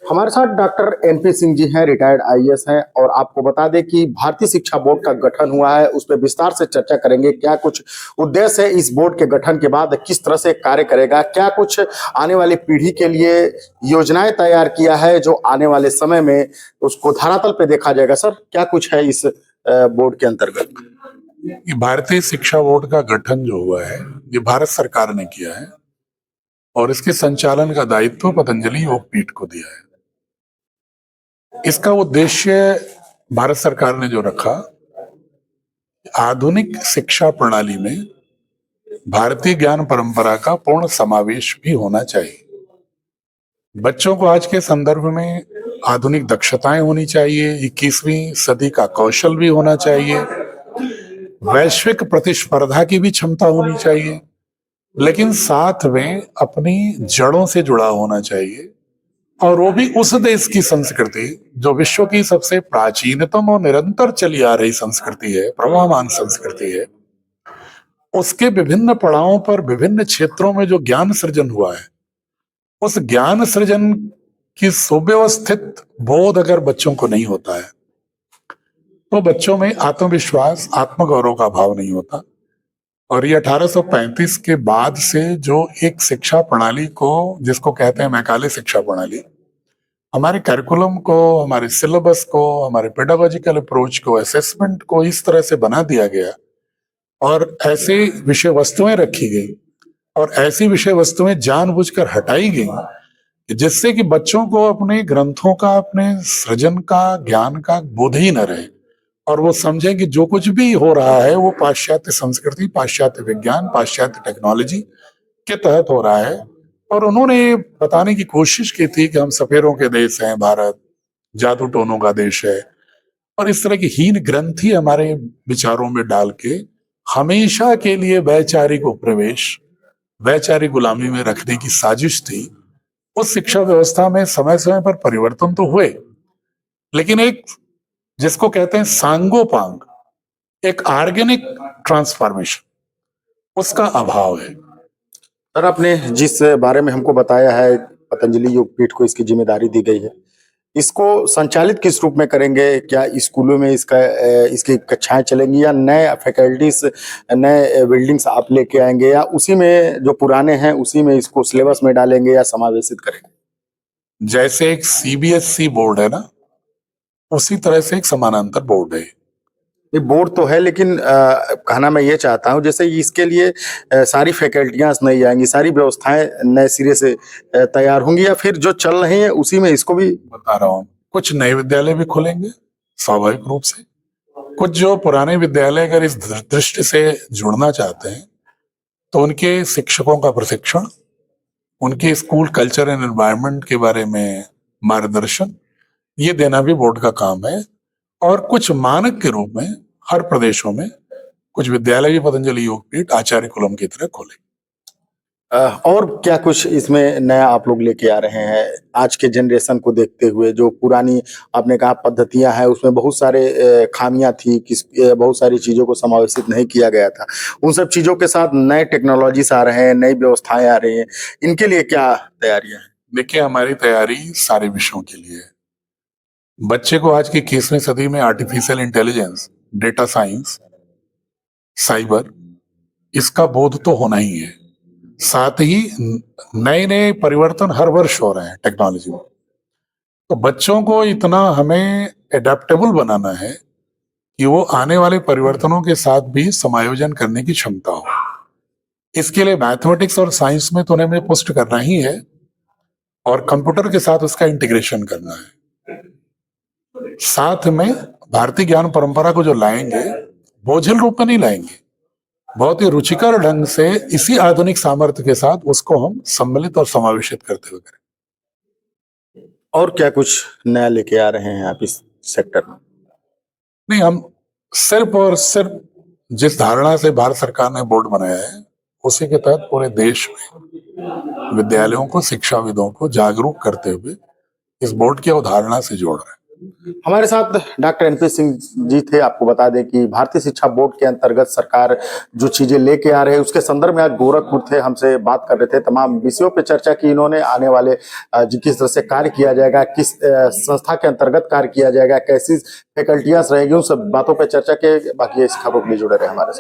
हमारे साथ doctor NP Singh ji हैं, रिटायर्ड आईएएस हैं। और आपको बता दें कि भारतीय शिक्षा बोर्ड का गठन हुआ है, उस पर विस्तार से चर्चा करेंगे। क्या कुछ उद्देश्य है इस बोर्ड के गठन के बाद, किस तरह से कार्य करेगा, क्या कुछ आने वाली पीढ़ी के लिए योजनाएं तैयार किया है जो आने वाले समय में उसको धरातल पे देखा जाएगा। सर, क्या कुछ है इस बोर्ड के अंतर्गत? ये भारतीय शिक्षा बोर्ड का गठन जो हुआ है, ये भारत सरकार ने किया है और इसके संचालन का दायित्व पतंजलि योगपीठ को दिया है। इसका उद्देश्य भारत सरकार ने जो रखा, आधुनिक शिक्षा प्रणाली में भारतीय ज्ञान परंपरा का पूर्ण समावेश भी होना चाहिए। बच्चों को आज के संदर्भ में आधुनिक दक्षताएं होनी चाहिए, 21वीं सदी का कौशल भी होना चाहिए, वैश्विक प्रतिस्पर्धा की भी क्षमता होनी चाहिए, लेकिन साथ में अपनी जड़ों से जुड़ा होना चाहिए। और वो भी उस देश की संस्कृति जो विश्व की सबसे प्राचीनतम और निरंतर चली आ रही संस्कृति है, प्रवाहमान संस्कृति है, उसके विभिन्न पड़ावों पर विभिन्न क्षेत्रों में जो ज्ञान सृजन हुआ है, उस ज्ञान सृजन की सुव्यवस्थित बोध अगर बच्चों को नहीं होता है तो बच्चों में आत्मविश्वास, आत्मगौरव का भाव नहीं होता। और ये 1835 के बाद से जो एक शिक्षा प्रणाली को, जिसको कहते हैं मैकाले शिक्षा प्रणाली, हमारे करिकुलम को, हमारे सिलेबस को, हमारे पेडागोजिकल अप्रोच को, असेसमेंट को इस तरह से बना दिया गया और ऐसे विषय वस्तुएं रखी गई और ऐसी विषय वस्तुएं जानबूझकर हटाई गई जिससे कि बच्चों को अपने ग्रंथों का, अपने सृजन का, ज्ञान का बोध ही न रहे और वो समझें कि जो कुछ भी हो रहा है वो पाश्चात्य संस्कृति, पाश्चात्य विज्ञान, पाश्चात्य टेक्नोलॉजी के तहत हो रहा है। और उन्होंने ये बताने की कोशिश की थी कि हम सफेरों के देश हैं, भारत जादू टोनों का देश है, और इस तरह की हीन ग्रंथि हमारे विचारों में डाल के हमेशा के लिए वैचारिक उपनिवेश, वैचारिक गुलामी में रखने की साजिश थी। उस शिक्षा व्यवस्था में समय समय पर परिवर्तन तो हुए, लेकिन एक, जिसको कहते हैं सांगोपांग, एक ऑर्गेनिक ट्रांसफॉर्मेशन, उसका अभाव है। सर, आपने जिस बारे में हमको बताया है, पतंजलि योगपीठ को इसकी जिम्मेदारी दी गई है, इसको संचालित किस रूप में करेंगे? क्या स्कूलों में इसकी कक्षाएं चलेंगी, या नए फैकल्टीज, नए बिल्डिंग्स आप लेके आएंगे, या उसी में जो पुराने हैं उसी में इसको सिलेबस में डालेंगे या समावेशित करेंगे? जैसे एक सीबीएसई बोर्ड है ना, उसी तरह से एक समानांतर बोर्ड है। ये बोर्ड तो है, लेकिन कहना मैं ये चाहता हूँ, जैसे इसके लिए सारी फैकल्टियां नई आएंगी, सारी व्यवस्थाएं नए सिरे से तैयार होंगी, या फिर जो चल रही हैं उसी में इसको भी? बता रहा हूँ, कुछ नए विद्यालय भी खुलेंगे स्वाभाविक रूप से, कुछ जो पुराने विद्यालय अगर इस दृष्टि से जुड़ना चाहते हैं तो उनके शिक्षकों का प्रशिक्षण, उनके स्कूल कल्चर एंड एनवायरनमेंट के बारे में मार्गदर्शन, ये देना भी बोर्ड का काम है। और कुछ मानक के रूप में हर प्रदेशों में कुछ विद्यालय भी पतंजलि योगपीठ आचार्य कुलम की तरह खोले। और क्या कुछ इसमें नया आप लोग लेके आ रहे हैं आज के जनरेशन को देखते हुए? जो पुरानी आपने कहा पद्धतियां हैं, उसमें बहुत सारे खामियां थी, बहुत सारी चीजों को समावेशित नहीं किया गया था। उन सब चीजों के साथ नए टेक्नोलॉजीज आ रहे हैं, नई व्यवस्थाएं आ रही हैं, इनके लिए क्या तैयारियां हैं? देखिए, हमारी तैयारी सारे विषयों के लिए है। बच्चे को आज की 21वीं सदी में artificial intelligence, data science, cyber, इसका बोध तो होना ही है। साथ ही नए नए परिवर्तन हर वर्ष हो रहे हैं टेक्नोलॉजी में, तो बच्चों को इतना हमें एडेप्टेबल बनाना है कि वो आने वाले परिवर्तनों के साथ भी समायोजन करने की क्षमता हो। इसके लिए मैथमेटिक्स और साइंस में तो उन्हें पुष्ट करना ही है और कंप्यूटर के साथ उसका इंटीग्रेशन करना है। साथ में भारतीय ज्ञान परंपरा को जो लाएंगे, बोझिल रूप में नहीं लाएंगे, बहुत ही रुचिकर ढंग से इसी आधुनिक सामर्थ्य के साथ उसको हम सम्मिलित और समावेशित करते हुए करें। और क्या कुछ नया लेके आ रहे हैं आप इस सेक्टर में? नहीं, हम सिर्फ और सिर्फ जिस धारणा से भारत सरकार ने बोर्ड बनाया है, उसी के तहत पूरे देश में विद्यालयों को, शिक्षाविदों को जागरूक करते हुए इस बोर्ड की अवधारणा से जोड़ रहे हैं। हमारे साथ डॉक्टर एनपी सिंह जी थे। आपको बता दें कि भारतीय शिक्षा बोर्ड के अंतर्गत सरकार जो चीजें लेके आ रहे हैं उसके संदर्भ में आज गोरखपुर थे, हमसे बात कर रहे थे। तमाम विषयों पे चर्चा की इन्होंने। आने वाले किस तरह से कार्य किया जाएगा, किस संस्था के अंतर्गत कार्य किया जाएगा, कैसी फैकल्टियां रहेंगी, उन सब बातों पर चर्चा के। बाकी इस खबरों के लिए जुड़े रहे हमारे साथ।